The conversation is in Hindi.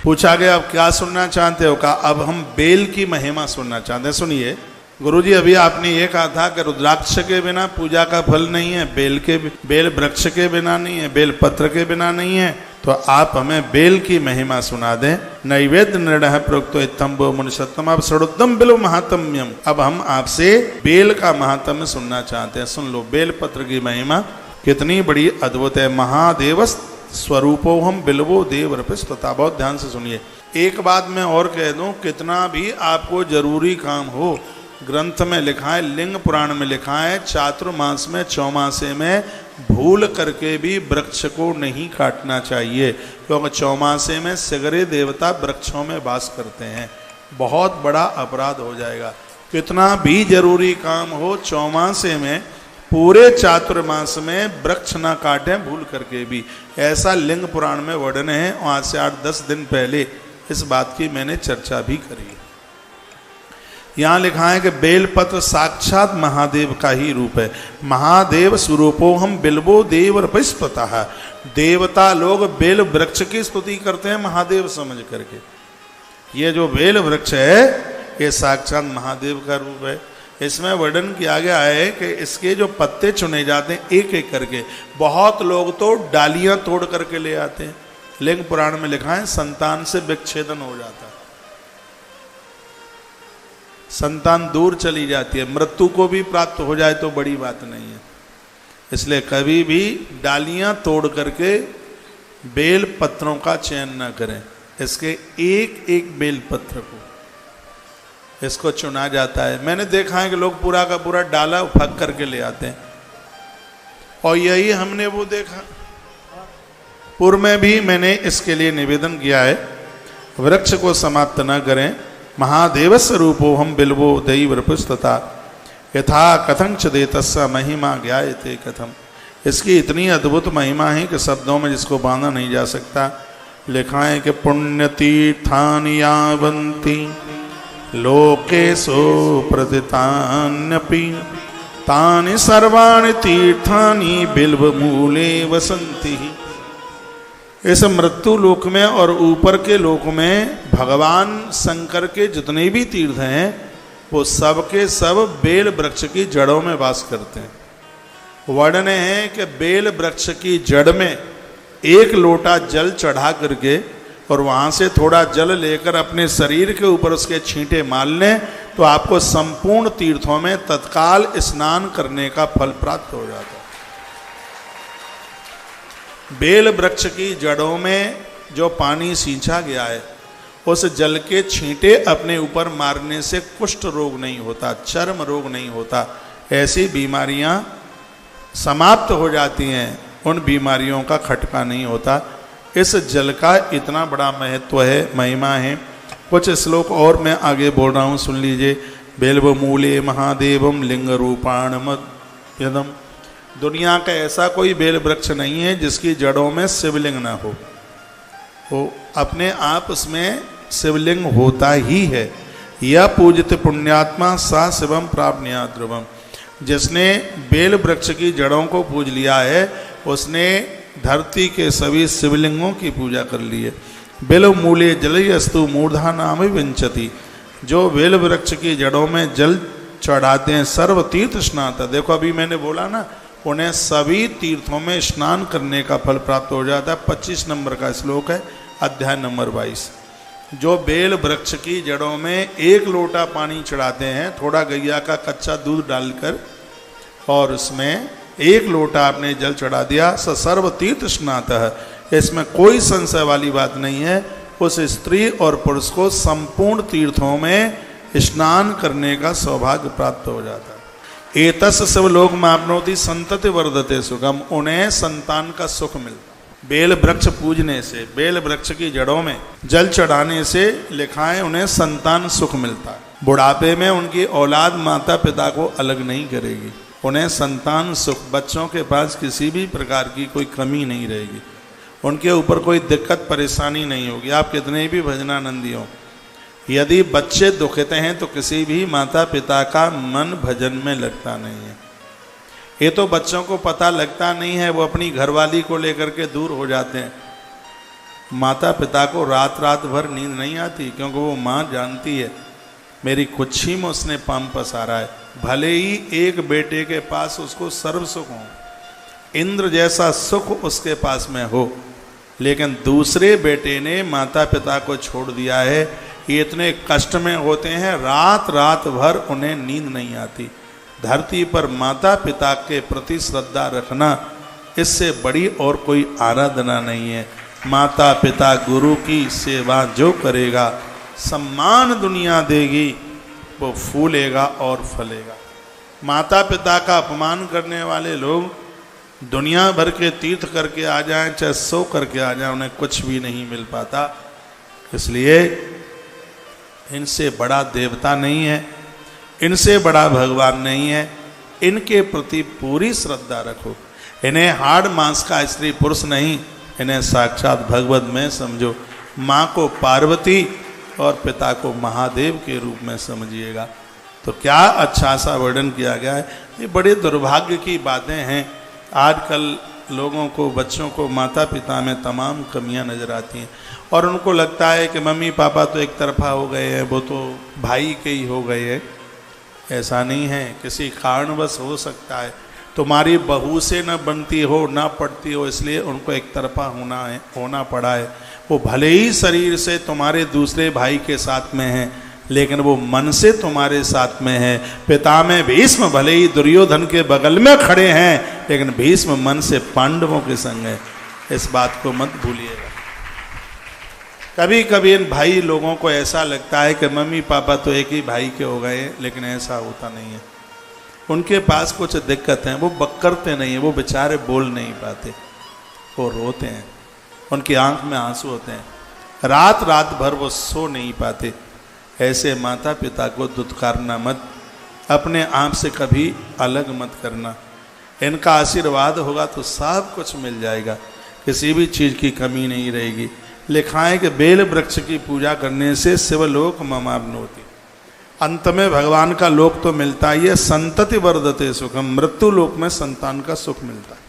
पूछा गया अब क्या सुनना चाहते हो? कहा अब हम बेल की महिमा सुनना चाहते हैं। सुनिए गुरुजी, अभी आपने ये कहा था कि रुद्राक्ष के बिना पूजा का फल नहीं है, बेल वृक्ष के बिना नहीं है, बेल पत्र के बिना नहीं है, तो आप हमें बेल की महिमा सुना दें। नैवेद्य निर्णय प्रोक्तो इत्थम्बो मुनिषत्तम अब षडुद्धम बिलो महात्म्यम। अब हम आपसे बेल का महात्म्य सुनना चाहते हैं। सुन लो बेल पत्र की महिमा कितनी बड़ी अद्भुत है। महादेव स्वरूपो हम बिलवो देव रपिस्तता। बहुत ध्यान से सुनिए। एक बात मैं और कह दूं, कितना भी आपको जरूरी काम हो, ग्रंथ में लिखा है, लिंग पुराण में लिखा है, चातुर्मास में चौमासे में भूल करके भी वृक्ष को नहीं काटना चाहिए, क्योंकि चौमासे में सगरे देवता वृक्षों में वास करते हैं। बहुत बड़ा अपराध हो जाएगा। कितना भी जरूरी काम हो, चौमासे में पूरे चातुर्मास में वृक्ष ना काटें भूल करके भी। ऐसा लिंग पुराण में वर्णन है। आज से 8-10 दिन पहले इस बात की मैंने चर्चा भी करी। यहाँ लिखा है कि बेलपत्र साक्षात महादेव का ही रूप है। महादेव स्वरूपो हम बिल्वो देव रपिस्ततः। देवता लोग बेल वृक्ष की स्तुति करते हैं महादेव समझ करके। ये जो बेल वृक्ष है ये साक्षात महादेव का रूप है। इसमें वर्णन किया गया है कि इसके जो पत्ते चुने जाते हैं एक एक करके, बहुत लोग तो डालियां तोड़ करके ले आते हैं। लिंग पुराण में लिखा है संतान से विच्छेदन हो जाता है, संतान दूर चली जाती है, मृत्यु को भी प्राप्त हो जाए तो बड़ी बात नहीं है। इसलिए कभी भी डालियां तोड़ करके बेल पत्रों का चयन न करें। इसके एक एक बेल पत्र को इसको चुना जाता है। मैंने देखा है कि लोग पूरा का पूरा डाला फक करके ले आते हैं, और यही हमने वो देखा। पूर्व में भी मैंने इसके लिए निवेदन किया है, वृक्ष को समाप्त न करें। महादेव स्वरूपो हम बिल्वो दैव रपुस्तता यथा कथंच देतस्स महिमा ज्ञायते कथम। इसकी इतनी अद्भुत महिमा है कि शब्दों में जिसको बांधा नहीं जा सकता। लिखा है कि पुण्य तीर्थानि यावन्ति लोकेशो प्रतितान्यपि तानि सर्वाणि तीर्थानि बिल्व मूले वसन्ति। इस मृत्यु लोक में और ऊपर के लोक में भगवान शंकर के जितने भी तीर्थ हैं वो सब के सब बेल वृक्ष की जड़ों में वास करते हैं। वर्णन है कि बेल वृक्ष की जड़ में एक लोटा जल चढ़ा करके और वहाँ से थोड़ा जल लेकर अपने शरीर के ऊपर उसके छींटे मार लें तो आपको संपूर्ण तीर्थों में तत्काल स्नान करने का फल प्राप्त हो जाता है। बेल वृक्ष की जड़ों में जो पानी सींचा गया है उस जल के छींटे अपने ऊपर मारने से कुष्ठ रोग नहीं होता, चर्म रोग नहीं होता, ऐसी बीमारियां समाप्त हो जाती हैं, उन बीमारियों का खटका नहीं होता। इस जल का इतना बड़ा महत्व है, महिमा है। कुछ श्लोक और मैं आगे बोल रहा हूँ, सुन लीजिए। बेल्व मूले महादेवम लिंग रूपाणम यदम। दुनिया का ऐसा कोई बेल वृक्ष नहीं है जिसकी जड़ों में शिवलिंग ना हो। वो अपने आप उसमें शिवलिंग होता ही है। यह पूजित पुण्यात्मा सा शिवम प्राप्नुयात् ध्रुवम। जिसने बेल वृक्ष की जड़ों को पूज लिया है उसने धरती के सभी शिवलिंगों की पूजा कर ली है। बेल मूले जलयस्तु मूर्धा नाम विंचति। जो बेल वृक्ष की जड़ों में जल चढ़ाते हैं सर्व तीर्थ स्नात। देखो अभी मैंने बोला ना, उन्हें सभी तीर्थों में स्नान करने का फल प्राप्त हो जाता है। 25 नंबर का श्लोक है, अध्याय नंबर 22। जो बेल वृक्ष की जड़ों में एक लोटा पानी चढ़ाते हैं, थोड़ा गैया का कच्चा दूध डालकर, और उसमें एक लोटा आपने जल चढ़ा दिया, सर्व तीर्थ स्नात है। इसमें कोई संशय वाली बात नहीं है। उस स्त्री और पुरुष को संपूर्ण तीर्थों में स्नान करने का सौभाग्य प्राप्त हो जाता है। एतस् सब लोग मापनोति संतति वर्धते सुखम। उन्हें संतान का सुख मिलता। बेल वृक्ष पूजने से, बेल वृक्ष की जड़ों में जल चढ़ाने से लिखा है उन्हें संतान सुख मिलता है। बुढ़ापे में उनकी औलाद माता पिता को अलग नहीं करेगी, उन्हें संतान सुख, बच्चों के पास किसी भी प्रकार की कोई कमी नहीं रहेगी, उनके ऊपर कोई दिक्कत परेशानी नहीं होगी। आप कितने भी भजनानंदी हो, यदि बच्चे दुखते हैं तो किसी भी माता पिता का मन भजन में लगता नहीं है। ये तो बच्चों को पता लगता नहीं है, वो अपनी घरवाली को लेकर के दूर हो जाते हैं। माता पिता को रात रात भर नींद नहीं आती, क्योंकि वो माँ जानती है मेरी कुच्छी में उसने पाँव पसारा है। भले ही एक बेटे के पास उसको सर्व सुख हो, इंद्र जैसा सुख उसके पास में हो, लेकिन दूसरे बेटे ने माता पिता को छोड़ दिया है, ये इतने कष्ट में होते हैं, रात रात भर उन्हें नींद नहीं आती। धरती पर माता पिता के प्रति श्रद्धा रखना, इससे बड़ी और कोई आराधना नहीं है। माता पिता गुरु की सेवा जो करेगा, सम्मान दुनिया देगी, वो फूलेगा और फलेगा। माता पिता का अपमान करने वाले लोग दुनिया भर के तीर्थ करके आ जाएं, चाहे 100 करके आ जाएं, उन्हें कुछ भी नहीं मिल पाता। इसलिए इनसे बड़ा देवता नहीं है, इनसे बड़ा भगवान नहीं है, इनके प्रति पूरी श्रद्धा रखो। इन्हें हाड़ मांस का स्त्री पुरुष नहीं, इन्हें साक्षात भगवत में समझो। माँ को पार्वती और पिता को महादेव के रूप में समझिएगा। तो क्या अच्छा सा वर्णन किया गया है। ये बड़े दुर्भाग्य की बातें हैं। आजकल लोगों को, बच्चों को माता पिता में तमाम कमियां नज़र आती हैं, और उनको लगता है कि मम्मी पापा तो एक तरफा हो गए हैं, वो तो भाई के ही हो गए हैं। ऐसा नहीं है, किसी कारणवश हो सकता है तुम्हारी बहू से न बनती हो, न पड़ती हो, इसलिए उनको एक तरफा होना पड़ा है। वो भले ही शरीर से तुम्हारे दूसरे भाई के साथ में हैं, लेकिन वो मन से तुम्हारे साथ में है। पिता में भीष्म भले ही दुर्योधन के बगल में खड़े हैं, लेकिन भीष्म मन से पांडवों के संग है। इस बात को मत भूलिएगा। कभी कभी इन भाई लोगों को ऐसा लगता है कि मम्मी पापा तो एक ही भाई के हो गए, लेकिन ऐसा होता नहीं है। उनके पास कुछ दिक्कत है, वो बक्करते नहीं है, वो बेचारे बोल नहीं पाते, वो रोते हैं, उनकी आंख में आंसू होते हैं, रात रात भर वो सो नहीं पाते। ऐसे माता पिता को दुत्कारना मत, अपने आप से कभी अलग मत करना। इनका आशीर्वाद होगा तो सब कुछ मिल जाएगा, किसी भी चीज़ की कमी नहीं रहेगी। लिखा है कि बेल वृक्ष की पूजा करने से शिवलोक ममाप्नोति, अंत में भगवान का लोक तो मिलता ही है। संतति वर्धते सुखम, मृत्यु लोक में संतान का सुख मिलता है।